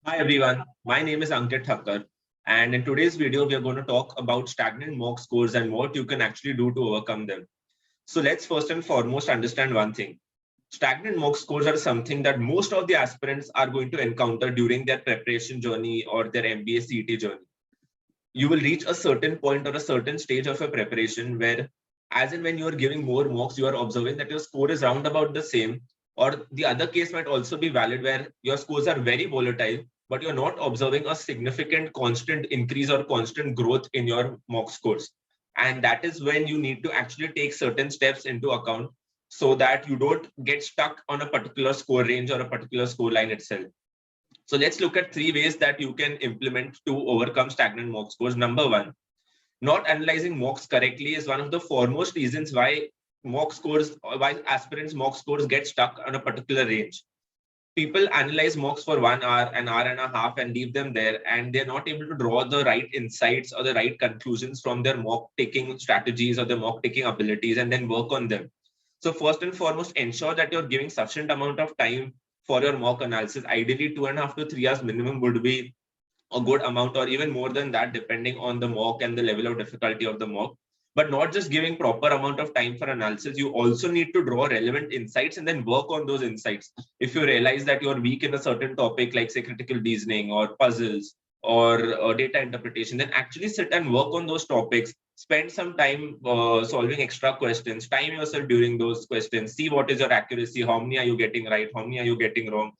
Hi everyone, my name is Ankit Thakker, and in today's video we are going to talk about stagnant mock scores and what you can actually do to overcome them. So let's first and foremost understand one thing. Stagnant mock scores are something that most of the aspirants are going to encounter during their preparation journey or their MBA CET journey. You will reach a certain point or a certain stage of a preparation where, as in when you are giving more mocks, you are observing that your score is round about the same. Or the other case might also be valid where your scores are very volatile, but you're not observing a significant constant increase or constant growth in your mock scores. And that is when you need to actually take certain steps into account so that you don't get stuck on a particular score range or a particular score line itself. So let's look at three ways that you can implement to overcome stagnant mock scores. Number one, not analyzing mocks correctly is one of the foremost reasons why mock scores, or why aspirants mock scores get stuck on a particular range. People analyze mocks for 1 hour, an hour and a half, and leave them there, and they're not able to draw the right insights or the right conclusions from their mock taking strategies or the mock taking abilities, and then work on them. So first and foremost, ensure that you're giving sufficient amount of time for your mock analysis. Ideally, 2.5 to 3 hours minimum would be a good amount, or even more than that, depending on the mock and the level of difficulty of the mock. But not just giving proper amount of time for analysis, you also need to draw relevant insights and then work on those insights. If you realize that you're weak in a certain topic, like say critical reasoning or puzzles or data interpretation, then actually sit and work on those topics. Spend some time solving extra questions, time yourself during those questions, see what is your accuracy, how many are you getting right, how many are you getting wrong.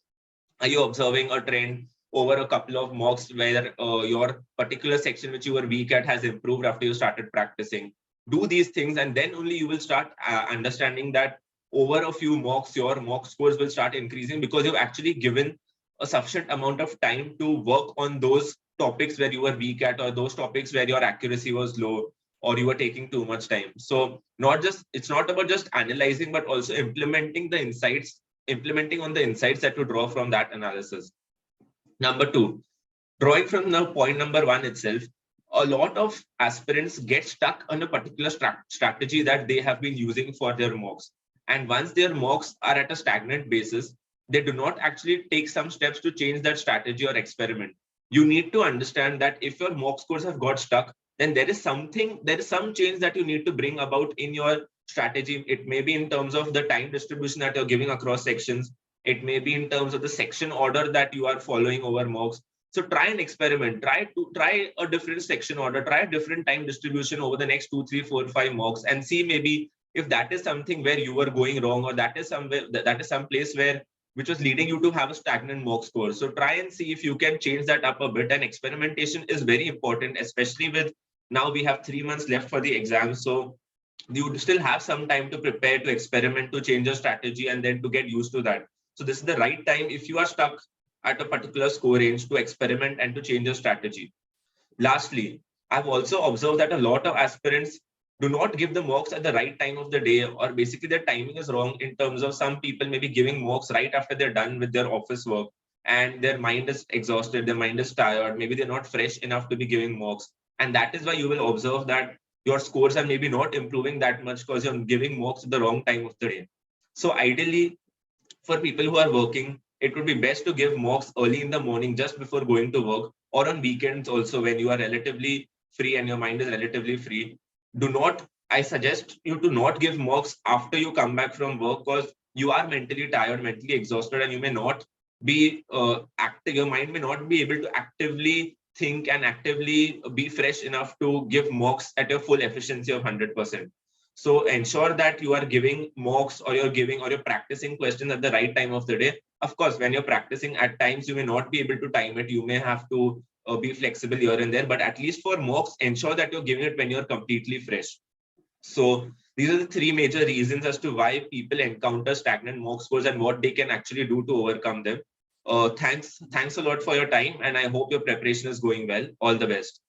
Are you observing a trend over a couple of mocks where your particular section which you were weak at has improved after you started practicing? Do these things, and then only you will start understanding that over a few mocks, your mock scores will start increasing because you've actually given a sufficient amount of time to work on those topics where you were weak at, or those topics where your accuracy was low, or you were taking too much time. So it's not about just analyzing, but also implementing on the insights that you draw from that analysis. Number two, drawing from the point number one itself, a lot of aspirants get stuck on a particular strategy that they have been using for their mocks. And once their mocks are at a stagnant basis, they do not actually take some steps to change that strategy or experiment. You need to understand that if your mock scores have got stuck, then there is some change that you need to bring about in your strategy. It may be in terms of the time distribution that you're giving across sections. It may be in terms of the section order that you are following over mocks. So try an experiment, try a different section order, try a different time distribution over the next 2, 3, 4, 5 mocks, and see maybe if that is something where you were going wrong, or that is some place where which was leading you to have a stagnant mock score. So try and see if you can change that up a bit. And experimentation is very important, especially with now we have 3 months left for the exam. So you still have some time to prepare, to experiment, to change your strategy, and then to get used to that. So this is the right time, if you are stuck at a particular score range, to experiment and to change your strategy. Lastly, I've also observed that a lot of aspirants do not give the mocks at the right time of the day, or basically their timing is wrong in terms of some people may be giving mocks right after they're done with their office work, and their mind is exhausted, their mind is tired, maybe they're not fresh enough to be giving mocks. And that is why you will observe that your scores are maybe not improving that much because you're giving mocks at the wrong time of the day. So ideally, for people who are working, it would be best to give mocks early in the morning just before going to work, or on weekends also when you are relatively free and your mind is relatively free. I suggest you to not give mocks after you come back from work, because you are mentally tired, mentally exhausted, and you may not be active. Your mind may not be able to actively think and actively be fresh enough to give mocks at your full efficiency of 100%. So ensure that you are giving mocks, or you're practicing questions at the right time of the day. Of course, when you're practicing, at times you may not be able to time it. You may have to be flexible here and there, but at least for mocks, ensure that you're giving it when you're completely fresh. So these are the three major reasons as to why people encounter stagnant mock scores and what they can actually do to overcome them. Thanks a lot for your time, and I hope your preparation is going well. All the best.